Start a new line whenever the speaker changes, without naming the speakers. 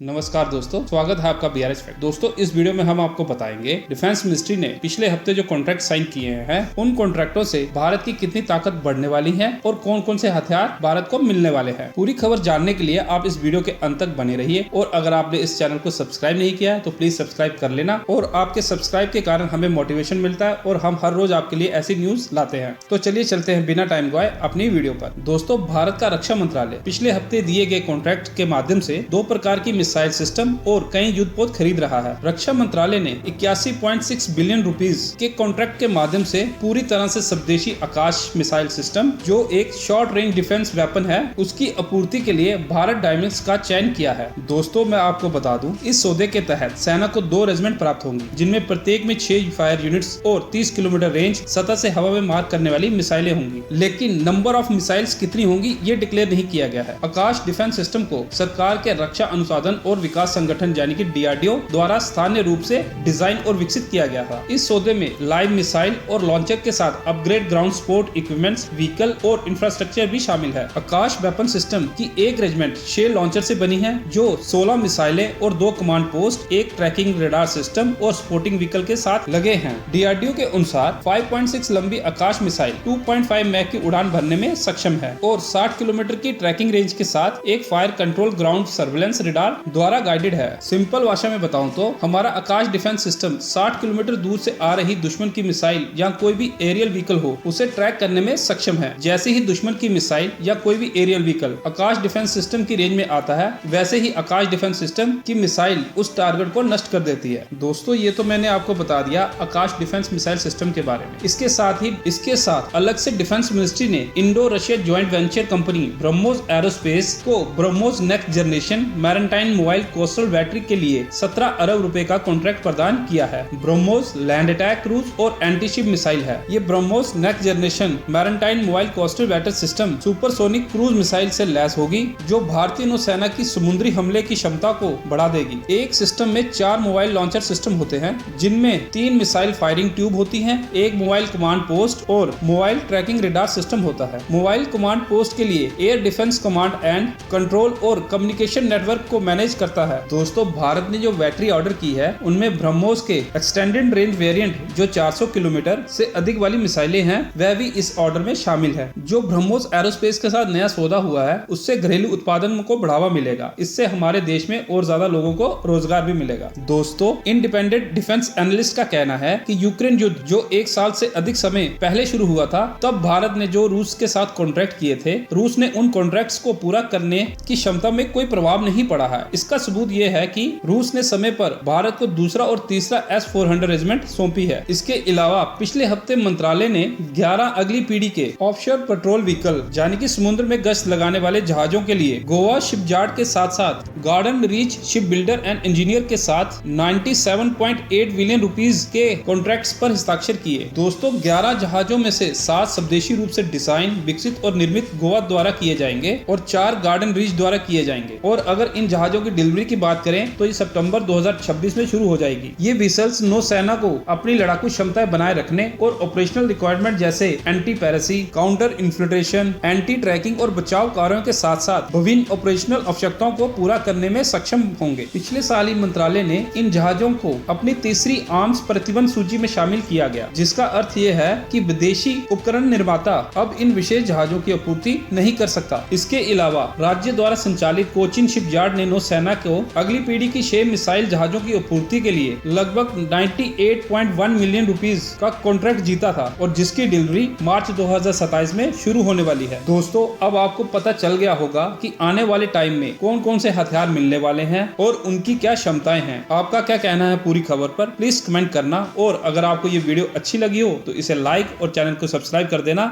नमस्कार दोस्तों, स्वागत है आपका BRH फैक्ट। दोस्तों, इस वीडियो में हम आपको बताएंगे डिफेंस मिनिस्ट्री ने पिछले हफ्ते जो कॉन्ट्रैक्ट साइन किए हैं उन कॉन्ट्रैक्टों से भारत की कितनी ताकत बढ़ने वाली है और कौन कौन से हथियार भारत को मिलने वाले हैं। पूरी खबर जानने के लिए आप इस वीडियो के अंत तक बने रहिए और अगर आपने इस चैनल को सब्सक्राइब नहीं किया है तो प्लीज सब्सक्राइब कर लेना और आपके सब्सक्राइब के कारण हमें मोटिवेशन मिलता है और हम हर रोज आपके लिए ऐसी न्यूज लाते हैं। तो चलिए चलते हैं बिना टाइम गवाए अपनी वीडियो पर। दोस्तों, भारत का रक्षा मंत्रालय पिछले हफ्ते दिए गए कॉन्ट्रैक्ट के माध्यम से 2 प्रकार की मिसाइल सिस्टम और कई युद्धपोत खरीद रहा है। रक्षा मंत्रालय ने 81.6 बिलियन रुपीस के कॉन्ट्रैक्ट के माध्यम से पूरी तरह से स्वदेशी आकाश मिसाइल सिस्टम, जो एक शॉर्ट रेंज डिफेंस वेपन है, उसकी आपूर्ति के लिए भारत डायमंड्स का चयन किया है। दोस्तों, मैं आपको बता दूं, इस सौदे के तहत सेना को 2 रेजिमेंट प्राप्त होंगी, जिनमें प्रत्येक में 6 फायर यूनिट्स और 30 किलोमीटर रेंज सतह से हवा में मार करने वाली मिसाइलें होंगी। लेकिन नंबर ऑफ मिसाइल्स कितनी होंगी ये डिक्लेयर नहीं किया गया है। आकाश डिफेंस सिस्टम को सरकार के रक्षा अनुसंधान और विकास संगठन यानी कि DRDO द्वारा स्थानीय रूप से डिजाइन और विकसित किया गया था। इस सौदे में लाइव मिसाइल और लॉन्चर के साथ upgrade ground support equipments, vehicle और इंफ्रास्ट्रक्चर भी शामिल है। आकाश वेपन सिस्टम की एक रेजिमेंट 6 लॉन्चर से बनी है, जो 16 मिसाइलें और 2 कमांड पोस्ट, एक ट्रैकिंग रेडार सिस्टम और सपोर्टिंग व्हीकल के साथ लगे हैं। DRDO के अनुसार 5.6 लंबी आकाश मिसाइल 2.5 मैक की उड़ान भरने में सक्षम है और 60 किलोमीटर की ट्रैकिंग रेंज के साथ एक fire control ground surveillance radar द्वारा गाइडेड है। सिंपल भाषा में बताऊं तो हमारा आकाश डिफेंस सिस्टम 60 किलोमीटर दूर से आ रही दुश्मन की मिसाइल या कोई भी एरियल व्हीकल हो, उसे ट्रैक करने में सक्षम है। जैसे ही दुश्मन की मिसाइल या कोई भी एरियल व्हीकल आकाश डिफेंस सिस्टम की रेंज में आता है, वैसे ही आकाश डिफेंस सिस्टम की मिसाइल उस टारगेट को नष्ट कर देती है। दोस्तों, ये तो मैंने आपको बता दिया आकाश डिफेंस मिसाइल सिस्टम के बारे में। इसके साथ अलग से डिफेंस मिनिस्ट्री ने Indo Russia joint venture company BrahMos aerospace को BrahMos next generation maritime mobile coastal battery के लिए 17 अरब रुपए का कॉन्ट्रैक्ट प्रदान किया है। ब्रह्मोस लैंड अटैक, क्रूज और एंटीशिप मिसाइल है। ये BrahMos next generation maritime mobile coastal battery system supersonic cruise missile से लैस होगी, जो भारतीय नौसेना की समुद्री हमले की क्षमता को बढ़ा देगी। एक सिस्टम में 4 मोबाइल लॉन्चर सिस्टम होते हैं, जिनमें 3 मिसाइल फायरिंग ट्यूब होती हैं, एक मोबाइल कमांड पोस्ट और मोबाइल ट्रैकिंग रेडार सिस्टम होता है। मोबाइल कमांड पोस्ट के लिए air defence command and control और कम्युनिकेशन नेटवर्क को मैनेज करता है। दोस्तों, भारत ने जो बैटरी ऑर्डर की है, उनमें ब्रह्मोस के एक्सटेंडेड रेंज वेरिएंट जो 400 किलोमीटर से अधिक वाली मिसाइलें हैं, वह भी इस ऑर्डर में शामिल है। जो ब्रह्मोस एरोस्पेस के साथ नया सौदा हुआ है, उससे घरेलू उत्पादन को बढ़ावा मिलेगा। इससे हमारे देश में और ज्यादा लोगों को रोजगार भी मिलेगा। दोस्तों, इंडिपेंडेंट डिफेंस एनालिस्ट का कहना है कि यूक्रेन युद्ध जो 1 साल से अधिक समय पहले शुरू हुआ था, तब भारत ने जो रूस के साथ कॉन्ट्रैक्ट किए थे, रूस ने उन कॉन्ट्रैक्ट्स को पूरा करने की क्षमता में कोई प्रभाव नहीं पड़ा है। इसका सबूत यह है कि रूस ने समय पर भारत को दूसरा और तीसरा S-400 रेजिमेंट सौंपी है। इसके अलावा पिछले हफ्ते मंत्रालय ने 11 अगली पीढ़ी के ऑफशोर पेट्रोल व्हीकल यानी कि समुद्र में गश्त लगाने वाले जहाजों के लिए गोवा शिपयार्ड के साथ साथ garden reach ship builder and engineer के साथ 97.8 बिलियन रुपीस के कॉन्ट्रैक्ट्स पर हस्ताक्षर किए। दोस्तों, 11 जहाजों में से 7 स्वदेशी रूप से डिजाइन, विकसित और निर्मित गोवा द्वारा किए जाएंगे और 4 गार्डन रीच द्वारा किए जाएंगे। और अगर इन जहाजों की डिलीवरी की बात करें तो ये सितंबर 2026 में शुरू हो जाएगी। ये विसल्स नौसेना को अपनी लड़ाकू क्षमताएं बनाए रखने और ऑपरेशनल रिक्वायरमेंट जैसे anti piracy, counter infiltration, anti tracking और बचाव कार्यों के साथ साथ विभिन्न ऑपरेशनल आवश्यकताओं को पूरा करने में सक्षम होंगे। पिछले साल ही मंत्रालय ने इन जहाजों को अपनी तीसरी आर्म्स प्रतिबंध सूची में शामिल किया गया, जिसका अर्थ ये है कि विदेशी उपकरण निर्माता अब इन विशेष जहाजों की आपूर्ति नहीं कर सकता। इसके अलावा राज्य द्वारा संचालित कोचिन शिपयार्ड ने नौसेना को अगली पीढ़ी की 6 मिसाइल जहाजों की आपूर्ति के लिए लगभग 98.1 मिलियन रुपीस का कॉन्ट्रैक्ट जीता था और जिसकी डिलीवरी मार्च 2027 में शुरू होने वाली है। दोस्तों, अब आपको पता चल गया होगा कि आने वाले टाइम में कौन कौन से हथियार मिलने वाले हैं और उनकी क्या क्षमताएं हैं। आपका क्या कहना है पूरी खबर पर, प्लीज कमेंट करना और अगर आपको ये वीडियो अच्छी लगी हो तो इसे लाइक और चैनल को सब्सक्राइब कर देना।